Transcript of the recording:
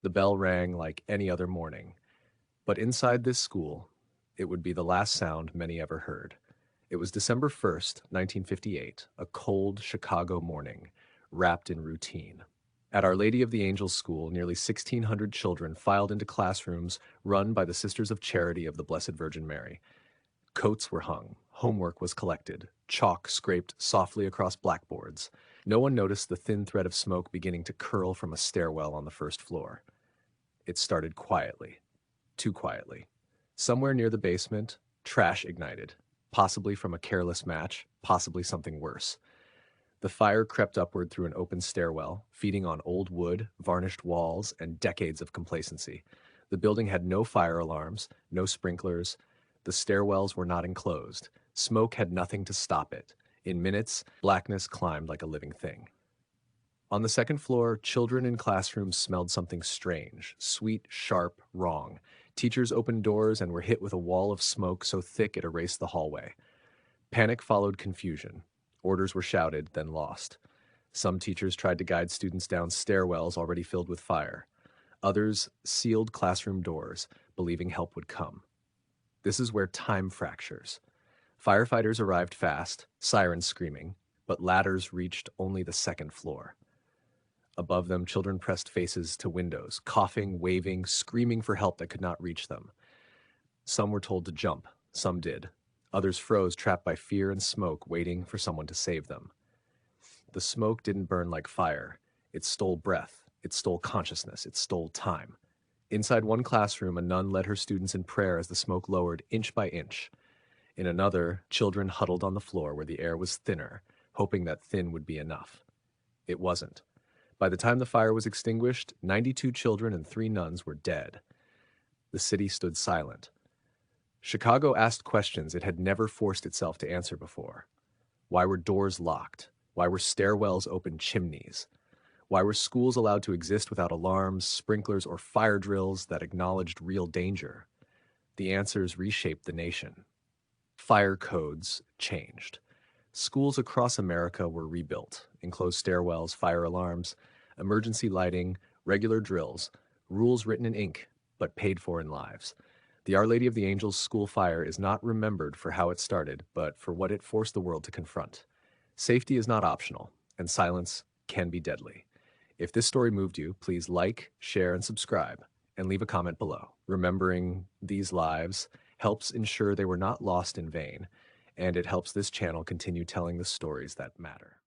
The bell rang like any other morning, but inside this school, it would be the last sound many ever heard. It was December 1st, 1958, a cold Chicago morning, wrapped in routine. At Our Lady of the Angels School, nearly 1,600 children filed into classrooms run by the Sisters of Charity of the Blessed Virgin Mary. Coats were hung, homework was collected, chalk scraped softly across blackboards. No one noticed the thin thread of smoke beginning to curl from a stairwell on the first floor. It started quietly, too quietly. Somewhere near the basement, trash ignited, possibly from a careless match, possibly something worse. The fire crept upward through an open stairwell, feeding on old wood, varnished walls, and decades of complacency. The building had no fire alarms, no sprinklers. The stairwells were not enclosed. Smoke had nothing to stop it. In minutes, blackness climbed like a living thing. On the second floor, children in classrooms smelled something strange, sweet, sharp, wrong. Teachers opened doors and were hit with a wall of smoke so thick it erased the hallway. Panic followed confusion. Orders were shouted, then lost. Some teachers tried to guide students down stairwells already filled with fire. Others sealed classroom doors, believing help would come. This is where time fractures. Firefighters arrived fast, sirens screaming, but ladders reached only the second floor. Above them, children pressed faces to windows, coughing, waving, screaming for help that could not reach them. Some were told to jump, some did. Others froze, trapped by fear and smoke, waiting for someone to save them. The smoke didn't burn like fire. It stole breath, it stole consciousness, it stole time. Inside one classroom, a nun led her students in prayer as the smoke lowered inch by inch. In another, children huddled on the floor where the air was thinner, hoping that thin would be enough. It wasn't. By the time the fire was extinguished, 92 children and 3 nuns were dead. The city stood silent. Chicago asked questions it had never forced itself to answer before. Why were doors locked? Why were stairwells open chimneys? Why were schools allowed to exist without alarms, sprinklers, or fire drills that acknowledged real danger? The answers reshaped the nation. Fire codes changed. Schools across America were rebuilt. Enclosed stairwells, fire alarms, emergency lighting, regular drills, rules written in ink, but paid for in lives. The Our Lady of the Angels school fire is not remembered for how it started, but for what it forced the world to confront. Safety is not optional, and silence can be deadly. If this story moved you, please like, share, and subscribe, and leave a comment below. Remembering these lives helps ensure they were not lost in vain, and it helps this channel continue telling the stories that matter.